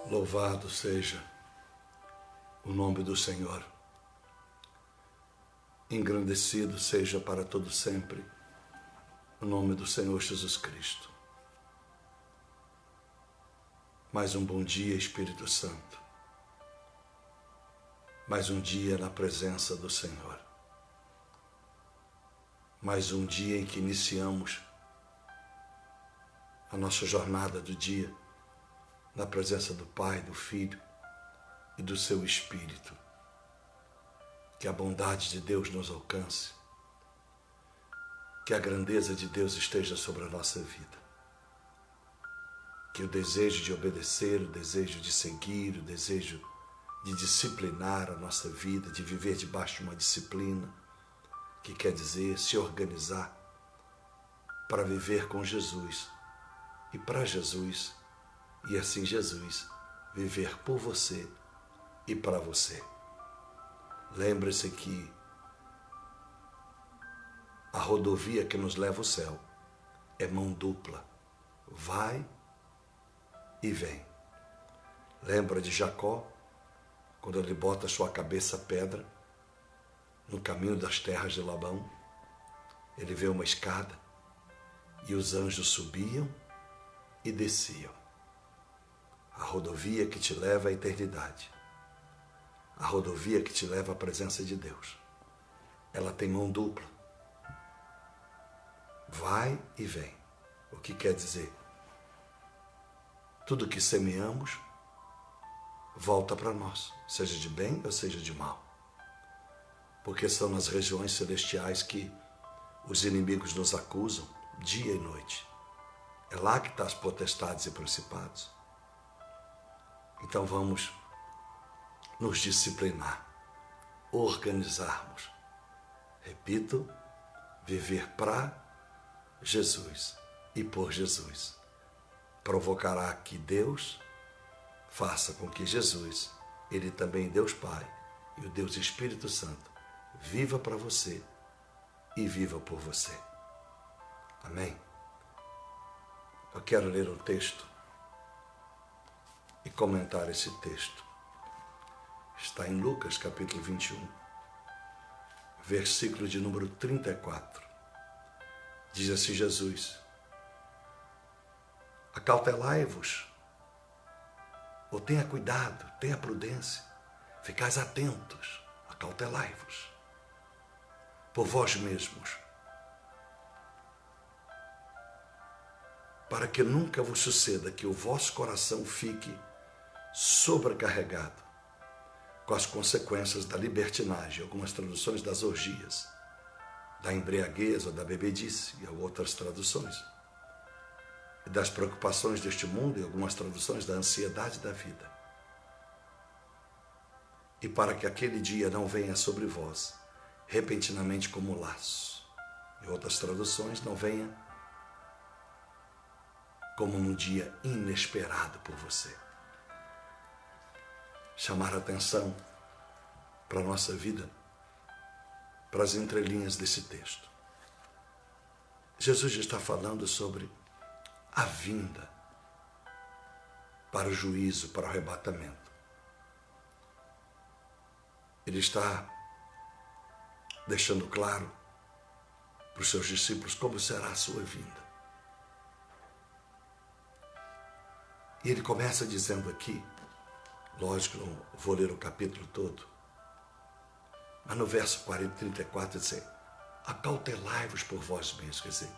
Louvado seja o nome do Senhor. Engrandecido seja para todo sempre o nome do Senhor Jesus Cristo. Mais um bom dia, Espírito Santo. Mais um dia na presença do Senhor. Mais um dia em que iniciamos a nossa jornada do dia na presença do Pai, do Filho e do Seu Espírito. Que a bondade de Deus nos alcance, que a grandeza de Deus esteja sobre a nossa vida, que o desejo de obedecer, o desejo de seguir, o desejo de disciplinar a nossa vida, de viver debaixo de uma disciplina, que quer dizer se organizar para viver com Jesus e para Jesus, e assim Jesus viver por você e para você. Lembre-se que a rodovia que nos leva ao céu é mão dupla, vai e vem. Lembra de Jacó, quando ele bota sua cabeça pedra no caminho das terras de Labão? Ele vê uma escada e os anjos subiam e desciam. A rodovia que te leva à eternidade, a rodovia que te leva à presença de Deus, ela tem mão dupla, vai e vem. O que quer dizer? Tudo que semeamos volta para nós, seja de bem ou seja de mal, porque são nas regiões celestiais que os inimigos nos acusam dia e noite. É lá que estão as potestades e principados. Então vamos nos disciplinar, organizarmos. Repito, viver para Jesus e por Jesus provocará que Deus faça com que Jesus, Ele também Deus Pai e o Deus Espírito Santo, viva para você e viva por você. Amém? Eu quero ler um texto e comentar esse texto. Está em Lucas capítulo 21, versículo de número 34. Diz assim Jesus: acautelai-vos, ou tenha cuidado, tenha prudência, ficais atentos, acautelai-vos por vós mesmos, para que nunca vos suceda que o vosso coração fique sobrecarregado com as consequências da libertinagem, algumas traduções das orgias, da embriaguez ou da bebedice, e outras traduções, e das preocupações deste mundo, e algumas traduções da ansiedade da vida. E para que aquele dia não venha sobre vós repentinamente como laço, e outras traduções, não venha como um dia inesperado por você. Chamar a atenção para a nossa vida, para as entrelinhas desse texto. Jesus está falando sobre a vinda para o juízo, para o arrebatamento. Ele está deixando claro para os seus discípulos como será a sua vinda. E ele começa dizendo aqui, lógico, não vou ler o capítulo todo, mas no verso 34 diz: acautelai-vos por vós mesmos, quer dizer,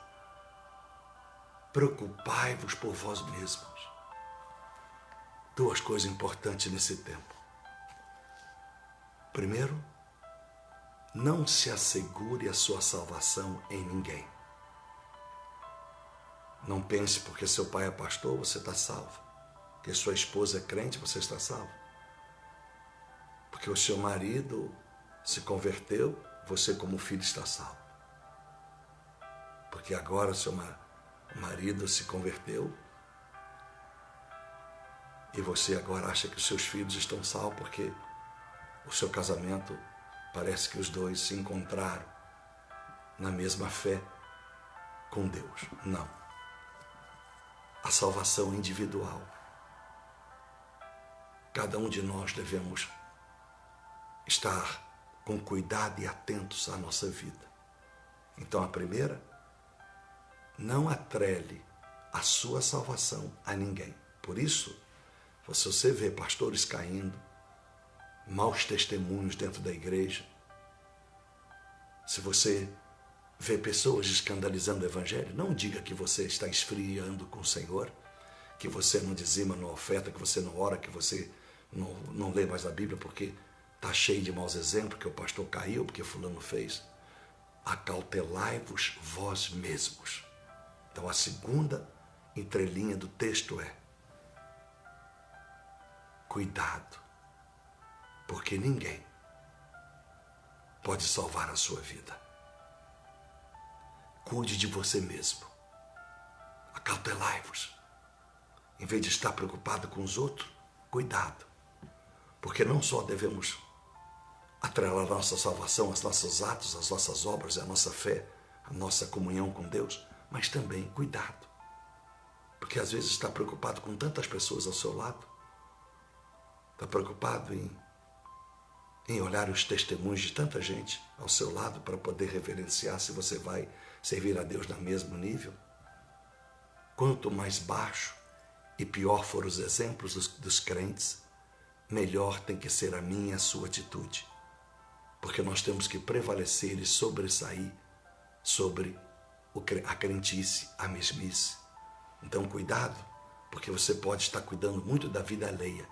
preocupai-vos por vós mesmos. Duas coisas importantes nesse tempo. Primeiro, não se assegure a sua salvação em ninguém. Não pense porque seu pai é pastor, você está salvo. Porque sua esposa é crente, você está salvo. Porque o seu marido se converteu, você como filho está salvo. Porque agora seu marido se converteu e você agora acha que os seus filhos estão salvos porque o seu casamento parece que os dois se encontraram na mesma fé com Deus. Não. A salvação individual cada um de nós devemos estar com cuidado e atentos à nossa vida. Então, a primeira, não atrele a sua salvação a ninguém. Por isso, se você vê pastores caindo, maus testemunhos dentro da igreja, se você vê pessoas escandalizando o evangelho, não diga que você está esfriando com o Senhor, que você não dizima, não oferta, que você não ora, que você não lê mais a Bíblia porque está cheio de maus exemplos, que o pastor caiu, porque fulano fez. Acautelai-vos vós mesmos. Então a segunda entrelinha do texto é: cuidado, porque ninguém pode salvar a sua vida. Cuide de você mesmo. Acautelai-vos. Em vez de estar preocupado com os outros, cuidado. Porque não só devemos atrelar a nossa salvação aos nossos atos, às nossas obras, à nossa fé, à nossa comunhão com Deus, mas também cuidado. Porque às vezes está preocupado com tantas pessoas ao seu lado, está preocupado em olhar os testemunhos de tanta gente ao seu lado para poder reverenciar se você vai servir a Deus no mesmo nível. Quanto mais baixo e pior forem os exemplos dos crentes, melhor tem que ser a minha e a sua atitude. Porque nós temos que prevalecer e sobressair sobre a crentice, a mesmice. Então, cuidado, porque você pode estar cuidando muito da vida alheia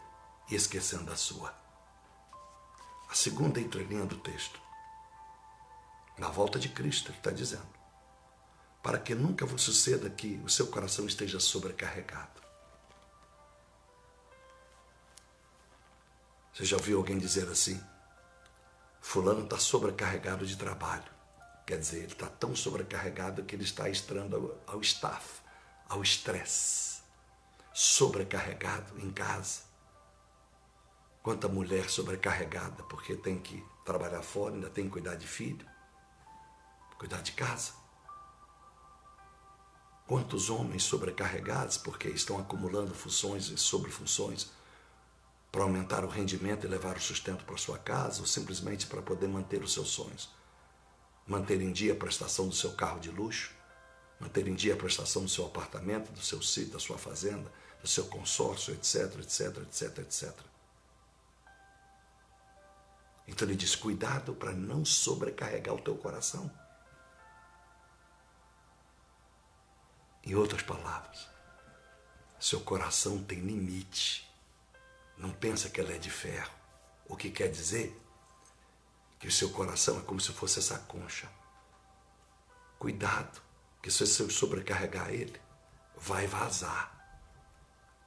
e esquecendo da sua. A segunda entrelinha do texto, na volta de Cristo, ele está dizendo: para que nunca vos suceda que o seu coração esteja sobrecarregado. Você já ouviu alguém dizer assim: fulano está sobrecarregado de trabalho? Quer dizer, ele está tão sobrecarregado que ele está estrando ao staff, ao estresse. Sobrecarregado em casa. Quanta mulher sobrecarregada porque tem que trabalhar fora, ainda tem que cuidar de filho, cuidar de casa. Quantos homens sobrecarregados porque estão acumulando funções e sobrefunções para aumentar o rendimento e levar o sustento para sua casa, ou simplesmente para poder manter os seus sonhos. Manter em dia a prestação do seu carro de luxo, manter em dia a prestação do seu apartamento, do seu sítio, da sua fazenda, do seu consórcio, etc, etc, etc, etc. Então ele diz: cuidado para não sobrecarregar o teu coração. Em outras palavras, seu coração tem limite. Não pensa que ela é de ferro. O que quer dizer que o seu coração é como se fosse essa concha. Cuidado, que se você sobrecarregar ele, vai vazar.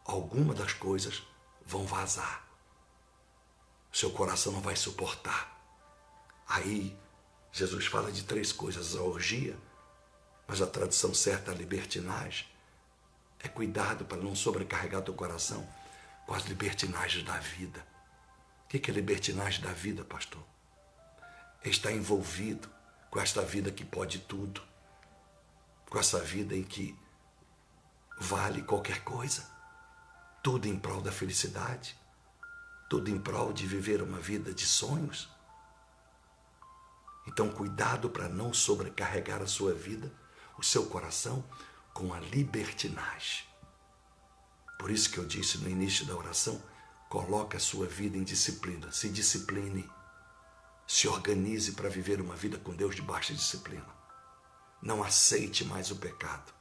Alguma das coisas vão vazar. Seu coração não vai suportar. Aí, Jesus fala de 3 coisas: a orgia, mas a tradução certa, a libertinagem, é cuidado para não sobrecarregar teu coração com as libertinagens da vida. O que é libertinagem da vida, pastor? É estar envolvido com esta vida que pode tudo, com essa vida em que vale qualquer coisa, tudo em prol da felicidade, tudo em prol de viver uma vida de sonhos. Então, cuidado para não sobrecarregar a sua vida, o seu coração, com a libertinagem. Por isso que eu disse no início da oração: coloque a sua vida em disciplina, se discipline, se organize para viver uma vida com Deus debaixo de disciplina. Não aceite mais o pecado.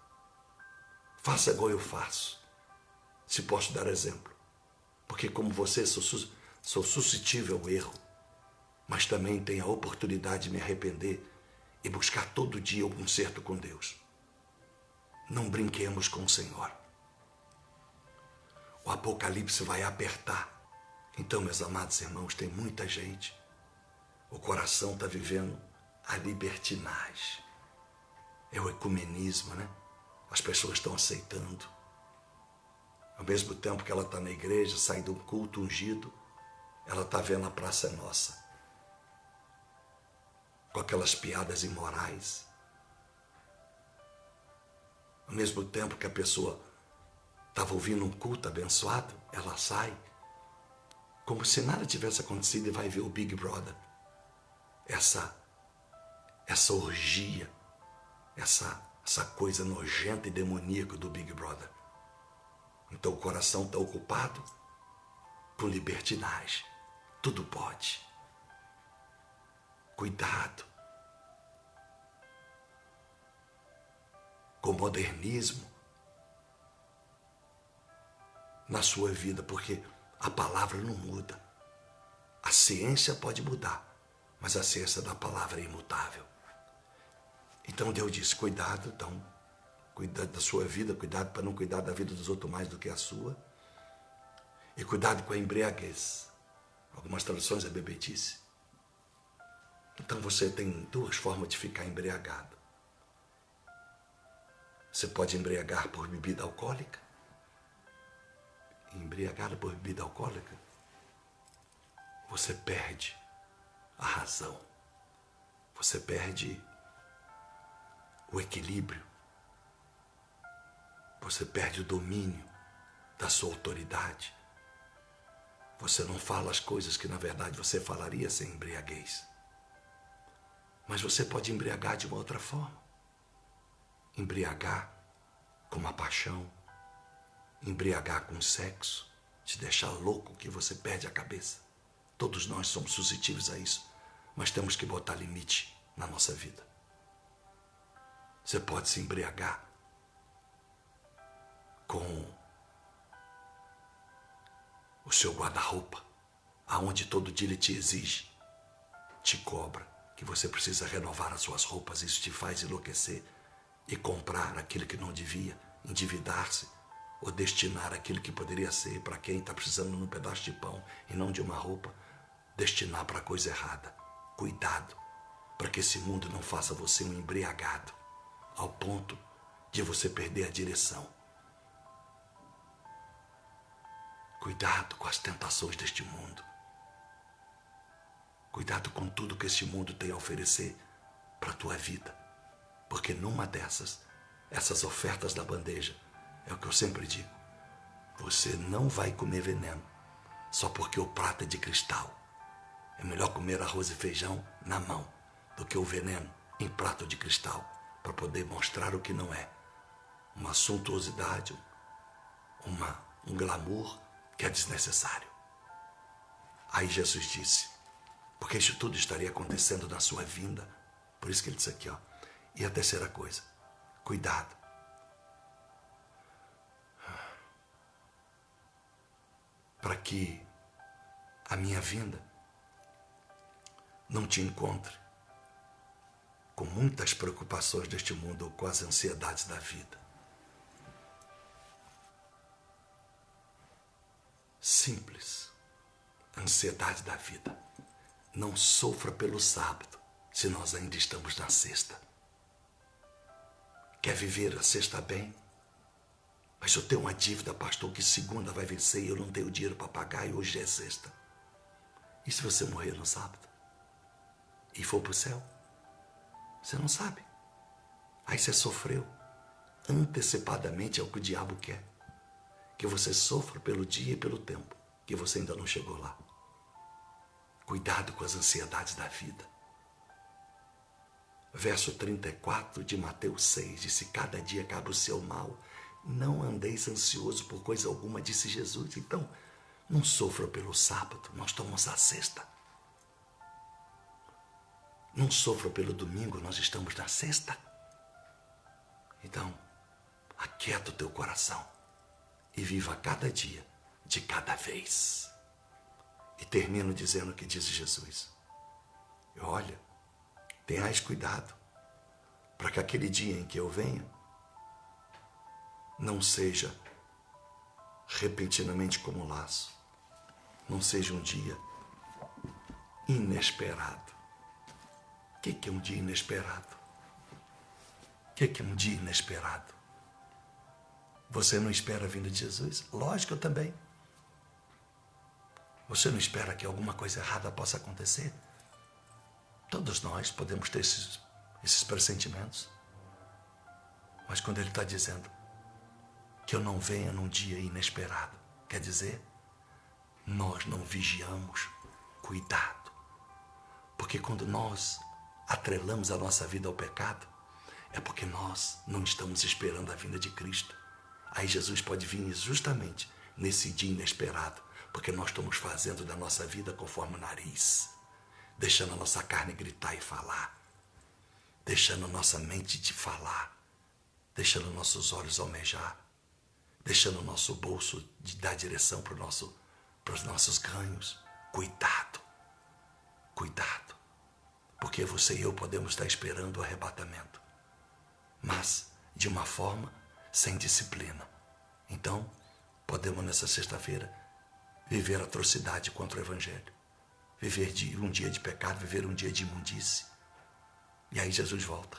Faça igual eu faço, se posso dar exemplo. Porque como você, sou suscetível ao erro, mas também tenho a oportunidade de me arrepender e buscar todo dia o conserto com Deus. Não brinquemos com o Senhor. O Apocalipse vai apertar. Então, meus amados irmãos, tem muita gente, o coração está vivendo a libertinagem. É o ecumenismo, né? As pessoas estão aceitando. Ao mesmo tempo que ela está na igreja, sai de um culto ungido, ela está vendo a Praça Nossa, com aquelas piadas imorais. Ao mesmo tempo que a pessoa estava ouvindo um culto abençoado, ela sai como se nada tivesse acontecido, e vai ver o Big Brother. Essa orgia, essa coisa nojenta e demoníaca do Big Brother. Então o coração está ocupado com libertinagem. Tudo pode. Cuidado com o modernismo na sua vida, porque a palavra não muda. A ciência pode mudar, mas a ciência da palavra é imutável. Então Deus disse, cuidado, cuidado da sua vida, cuidado para não cuidar da vida dos outros mais do que a sua. E cuidado com a embriaguez. Algumas traduções é bebedice. Então você tem duas formas de ficar embriagado. Você pode embriagar por bebida alcoólica. Embriagado por bebida alcoólica, você perde a razão. Você perde o equilíbrio. Você perde o domínio da sua autoridade. Você não fala as coisas que na verdade você falaria sem embriaguez. Mas você pode embriagar de uma outra forma. Embriagar com uma paixão. Embriagar com sexo. Te deixar louco que você perde a cabeça. Todos nós somos suscetíveis a isso. Mas temos que botar limite na nossa vida. Você pode se embriagar com o seu guarda-roupa, aonde todo dia ele te exige, te cobra, que você precisa renovar as suas roupas. Isso te faz enlouquecer e comprar aquilo que não devia, endividar-se ou destinar aquilo que poderia ser para quem está precisando de um pedaço de pão e não de uma roupa, destinar para a coisa errada. Cuidado, para que esse mundo não faça você um embriagado, ao ponto de você perder a direção. Cuidado com as tentações deste mundo. Cuidado com tudo que este mundo tem a oferecer para a tua vida. Porque numa dessas, essas ofertas da bandeja, é o que eu sempre digo, você não vai comer veneno só porque o prato é de cristal. É melhor comer arroz e feijão na mão do que o veneno em prato de cristal, para poder mostrar o que não é. Uma suntuosidade, um glamour que é desnecessário. Aí Jesus disse, porque isso tudo estaria acontecendo na sua vinda, por isso que ele disse aqui, e a terceira coisa, cuidado. Para que a minha vinda não te encontre com muitas preocupações deste mundo ou com as ansiedades da vida. Simples. Ansiedade da vida. Não sofra pelo sábado, se nós ainda estamos na sexta. Quer viver a sexta bem? Mas eu tenho uma dívida, pastor, que segunda vai vencer e eu não tenho dinheiro para pagar e hoje é sexta. E se você morrer no sábado? E for para o céu? Você não sabe. Aí você sofreu. Antecipadamente é o que o diabo quer. Que você sofra pelo dia e pelo tempo, que você ainda não chegou lá. Cuidado com as ansiedades da vida. Verso 34 de Mateus 6, disse, cada dia cabe o seu mal. Não andeis ansioso por coisa alguma, disse Jesus. Então, não sofra pelo sábado, nós estamos à sexta. Não sofra pelo domingo, nós estamos na sexta. Então, aquieta o teu coração e viva cada dia de cada vez. E termino dizendo o que diz Jesus. Olha, tenhais cuidado para que aquele dia em que eu venha não seja repentinamente como um laço. Não seja um dia inesperado. O que é um dia inesperado? O que é um dia inesperado? Você não espera a vinda de Jesus? Lógico, eu também. Você não espera que alguma coisa errada possa acontecer? Todos nós podemos ter esses pressentimentos. Mas quando ele está dizendo que eu não venha num dia inesperado, quer dizer, nós não vigiamos, cuidado. Porque quando nós atrelamos a nossa vida ao pecado, é porque nós não estamos esperando a vinda de Cristo. Aí Jesus pode vir justamente nesse dia inesperado, porque nós estamos fazendo da nossa vida conforme o nariz, deixando a nossa carne gritar e falar, deixando a nossa mente de falar, deixando nossos olhos almejar, deixando o nosso bolso de dar direção para os nossos ganhos. Cuidado, cuidado, porque você e eu podemos estar esperando o arrebatamento, mas de uma forma sem disciplina. Então, podemos nessa sexta-feira viver atrocidade contra o Evangelho, viver um dia de pecado, viver um dia de imundície. E aí Jesus volta.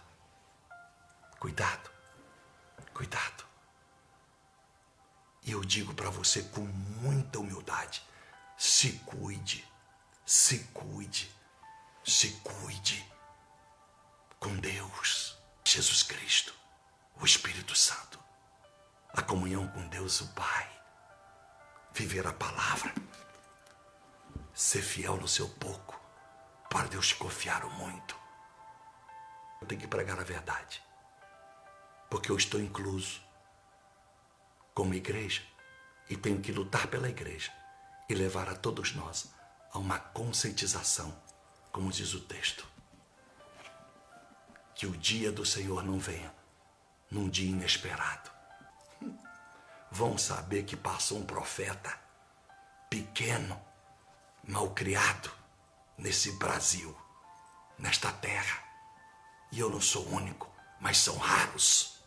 Cuidado, cuidado. E eu digo para você com muita humildade, se cuide, se cuide, se cuide com Deus, Jesus Cristo, o Espírito Santo, a comunhão com Deus, o Pai, viver a palavra, ser fiel no seu pouco, para Deus te confiar o muito. Eu tenho que pregar a verdade, porque eu estou incluso como igreja e tenho que lutar pela igreja e levar a todos nós a uma conscientização, como diz o texto, que o dia do Senhor não venha num dia inesperado. Vão saber que passou um profeta pequeno, malcriado nesse Brasil, nesta terra. E eu não sou único, mas são raros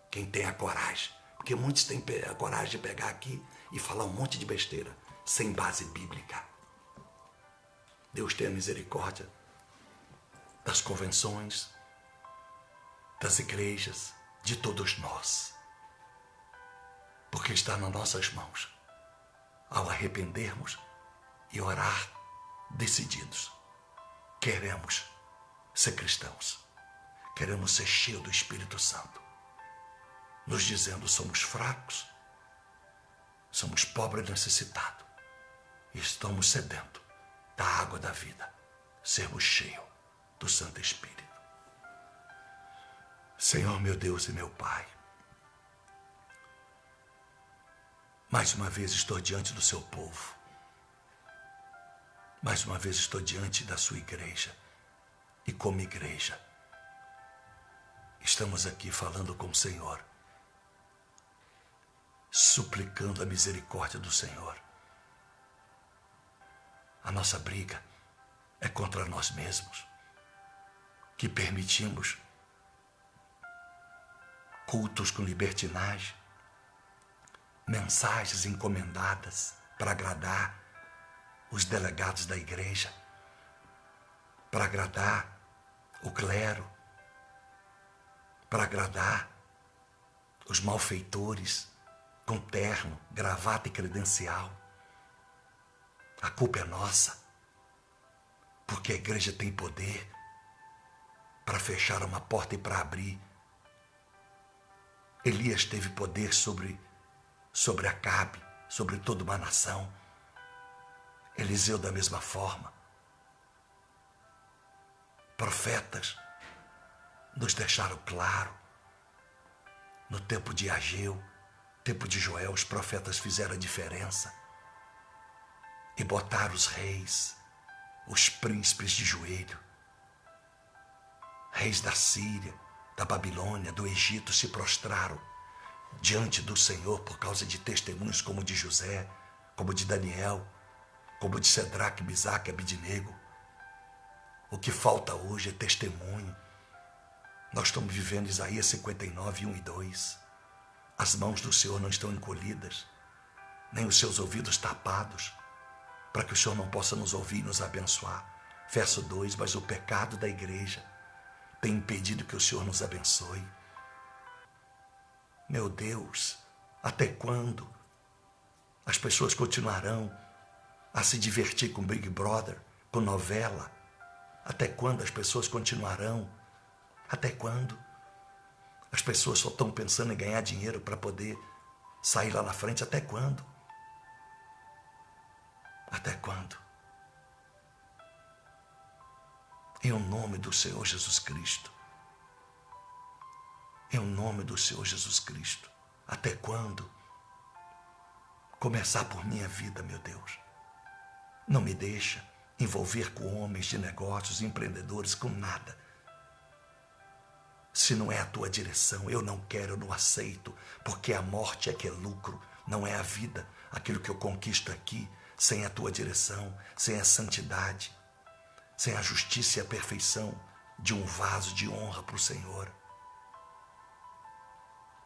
quem tem a coragem. Porque muitos têm a coragem de pegar aqui e falar um monte de besteira, sem base bíblica. Deus tenha misericórdia das convenções, das igrejas, de todos nós. Porque está nas nossas mãos, ao arrependermos e orar decididos. Queremos ser cristãos, queremos ser cheios do Espírito Santo, nos dizendo: somos fracos, somos pobres e necessitados, e estamos sedentos da água da vida, sermos cheios do Santo Espírito. Senhor, meu Deus e meu Pai, mais uma vez estou diante do seu povo, mais uma vez estou diante da sua igreja, e como igreja, estamos aqui falando com o Senhor, suplicando a misericórdia do Senhor. A nossa briga é contra nós mesmos, que permitimos cultos com libertinagem, mensagens encomendadas para agradar os delegados da igreja, para agradar o clero, para agradar os malfeitores com terno, gravata e credencial. A culpa é nossa, porque a igreja tem poder para fechar uma porta e para abrir. Elias teve poder sobre Acabe, sobre toda uma nação. Eliseu da mesma forma. Profetas nos deixaram claro. No tempo de Ageu, tempo de Joel, os profetas fizeram a diferença e botaram os reis, os príncipes de joelho. Reis da Síria, da Babilônia, do Egito se prostraram diante do Senhor por causa de testemunhos como de José, como de Daniel, como de Sedraque, Misaque e Abidnego. O que falta hoje é testemunho. Nós estamos vivendo Isaías 59, 1 e 2. As mãos do Senhor não estão encolhidas, nem os seus ouvidos tapados, para que o Senhor não possa nos ouvir e nos abençoar. Verso 2, mas o pecado da igreja tem impedido que o Senhor nos abençoe. Meu Deus, até quando as pessoas continuarão a se divertir com Big Brother, com novela? Até quando as pessoas continuarão? Até quando? As pessoas só estão pensando em ganhar dinheiro para poder sair lá na frente. Até quando? Até quando? Em nome do Senhor Jesus Cristo. Em nome do Senhor Jesus Cristo. Até quando? Começar por minha vida, meu Deus. Não me deixa envolver com homens de negócios, empreendedores, com nada. Se não é a tua direção, eu não quero, eu não aceito, porque a morte é que é lucro, não é a vida, aquilo que eu conquisto aqui, sem a tua direção, sem a santidade, sem a justiça e a perfeição de um vaso de honra para o Senhor.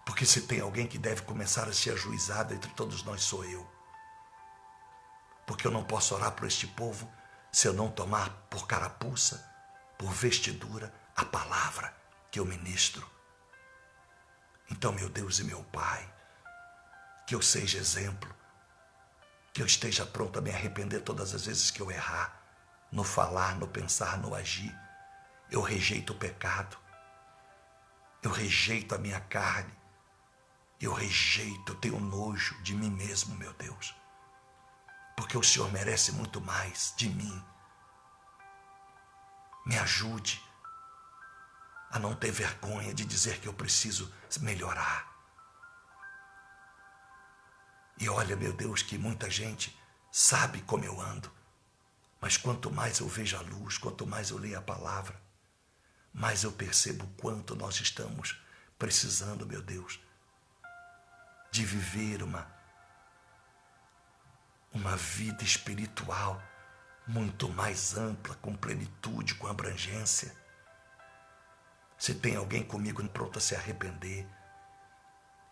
Porque se tem alguém que deve começar a ser ajuizado entre todos nós, sou eu. Porque eu não posso orar por este povo se eu não tomar por carapuça, por vestidura, a palavra que eu ministro. Então, meu Deus e meu Pai, que eu seja exemplo, que eu esteja pronto a me arrepender todas as vezes que eu errar, no falar, no pensar, no agir. Eu rejeito o pecado, eu rejeito a minha carne, eu rejeito, eu tenho nojo de mim mesmo, meu Deus, porque o Senhor merece muito mais de mim. Me ajude a não ter vergonha de dizer que eu preciso melhorar. E olha, meu Deus, que muita gente sabe como eu ando, mas quanto mais eu vejo a luz, quanto mais eu leio a palavra, mais eu percebo o quanto nós estamos precisando, meu Deus, de viver uma vida espiritual muito mais ampla, com plenitude, com abrangência. Se tem alguém comigo pronto a se arrepender,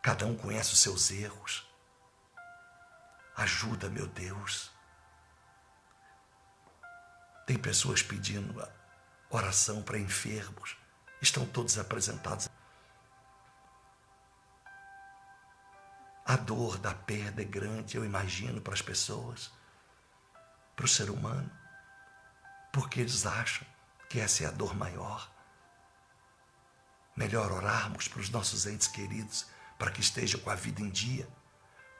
cada um conhece os seus erros. Ajuda, meu Deus. Tem pessoas pedindo oração para enfermos. Estão todos apresentados. A dor da perda é grande, eu imagino, para as pessoas, para o ser humano, porque eles acham que essa é a dor maior. Melhor orarmos para os nossos entes queridos, para que estejam com a vida em dia,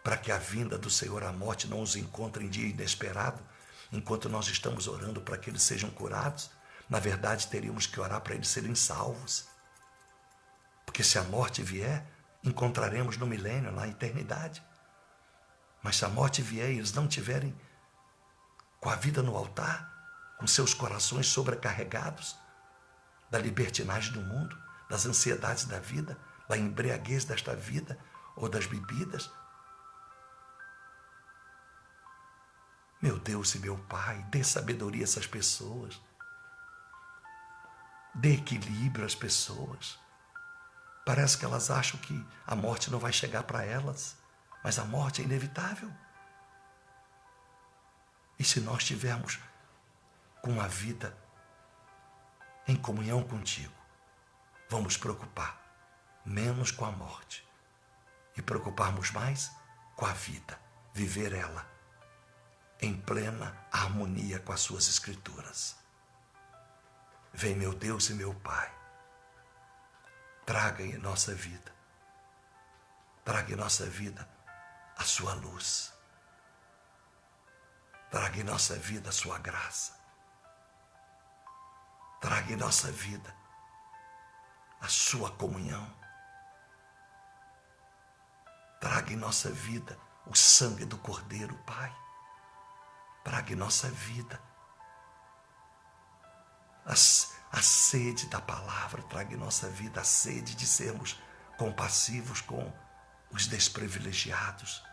para que a vinda do Senhor à morte não os encontre em dia inesperado, enquanto nós estamos orando para que eles sejam curados. Na verdade, teríamos que orar para eles serem salvos. Porque se a morte vier, encontraremos no milênio, na eternidade. Mas se a morte vier e eles não tiverem com a vida no altar, com seus corações sobrecarregados da libertinagem do mundo, das ansiedades da vida, da embriaguez desta vida ou das bebidas, meu Deus e meu Pai, dê sabedoria a essas pessoas, dê equilíbrio às pessoas. Parece que elas acham que a morte não vai chegar para elas, mas a morte é inevitável. E se nós estivermos com a vida em comunhão contigo, vamos preocupar menos com a morte e preocuparmos mais com a vida, viver ela em plena harmonia com as suas escrituras. Vem, meu Deus e meu Pai, traga em nossa vida a sua luz, traga em nossa vida a sua graça, traga em nossa vida a sua comunhão, traga em nossa vida o sangue do Cordeiro, Pai, traga em nossa vida a sede da palavra, traga em nossa vida a sede de sermos compassivos com os desprivilegiados.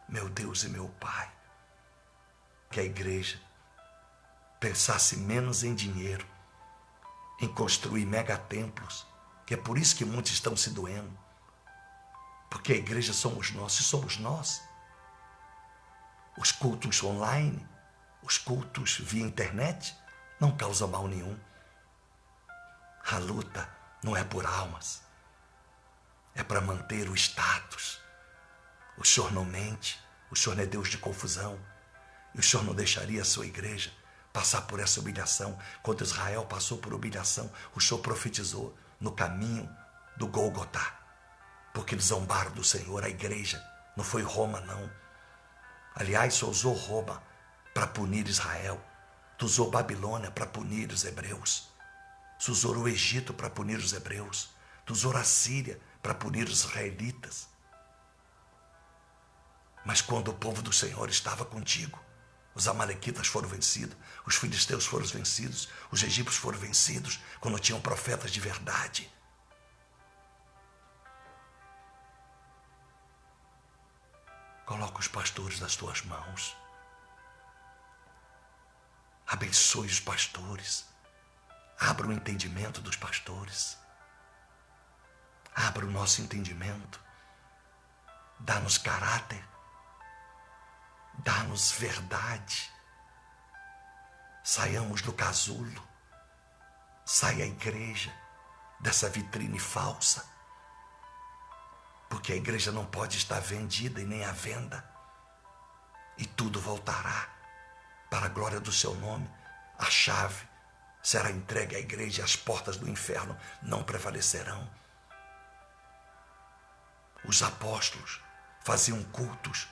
Meu Deus e meu Pai, que a igreja pensasse menos em dinheiro, em construir megatemplos, que é por isso que muitos estão se doendo, porque a igreja somos nós, se somos nós. Os cultos online, os cultos via internet, não causam mal nenhum. A luta não é por almas, é para manter o status. O Senhor não mente, o Senhor não é Deus de confusão, e o Senhor não deixaria a sua igreja passar por essa humilhação. Quando Israel passou por humilhação, o Senhor profetizou no caminho do Gólgota, porque eles zombaram do Senhor. A igreja não foi Roma, não. Aliás, só usou Roma para punir Israel. Tu usou Babilônia para punir os hebreus. Tu usou o Egito para punir os hebreus. Tu usou a Síria para punir os israelitas. Mas quando o povo do Senhor estava contigo, os amalequitas foram vencidos, os filisteus foram vencidos, os egípcios foram vencidos, quando tinham profetas de verdade. Coloca os pastores nas tuas mãos. Abençoe os pastores. Abra o entendimento dos pastores. Abra o nosso entendimento. Dá-nos caráter. Dá-nos verdade. Saiamos do casulo. Saia a igreja dessa vitrine falsa. Porque a igreja não pode estar vendida e nem à venda. E tudo voltará para a glória do seu nome. A chave será entregue à igreja e as portas do inferno não prevalecerão. Os apóstolos faziam cultos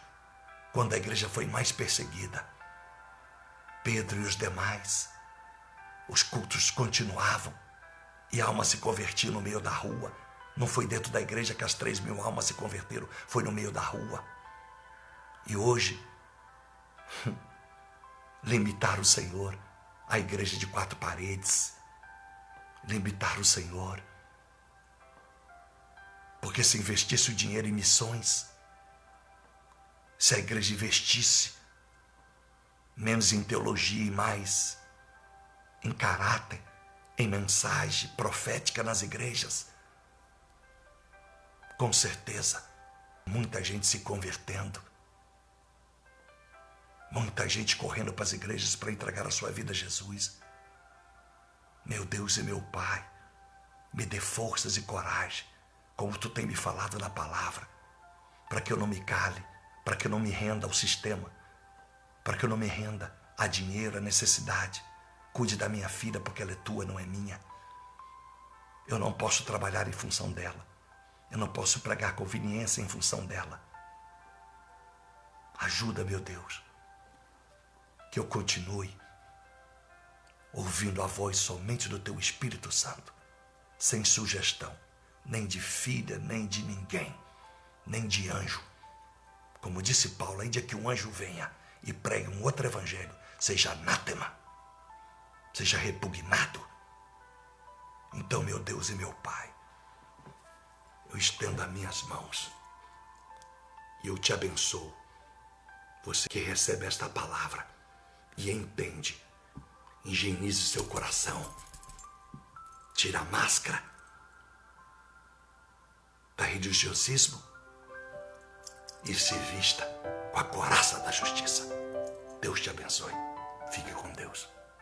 quando a igreja foi mais perseguida. Pedro e os demais, os cultos continuavam e almas se convertiam no meio da rua. Não foi dentro da igreja que as 3.000 almas se converteram, foi no meio da rua. E hoje, limitar o Senhor à igreja de 4 paredes. Limitar o Senhor. Porque se investisse o dinheiro em missões, se a igreja investisse menos em teologia e mais em caráter, em mensagem profética nas igrejas, com certeza, muita gente se convertendo, muita gente correndo para as igrejas para entregar a sua vida a Jesus. Meu Deus e meu Pai, me dê forças e coragem, como tu tem me falado na palavra, para que eu não me cale, para que eu não me renda ao sistema, para que eu não me renda a dinheiro, a necessidade. Cuide da minha filha, porque ela é tua, não é minha. Eu não posso trabalhar em função dela. Eu não posso pregar conveniência em função dela. Ajuda, meu Deus, que eu continue ouvindo a voz somente do teu Espírito Santo, sem sugestão, nem de filha, nem de ninguém, nem de anjo. Como disse Paulo, ainda que um anjo venha e pregue um outro evangelho, seja anátema, seja repugnado. Então, meu Deus e meu Pai, eu estendo as minhas mãos e eu te abençoo. Você que recebe esta palavra e entende, higienize seu coração, tira a máscara da religiosismo e se vista com a couraça da justiça. Deus te abençoe. Fique com Deus.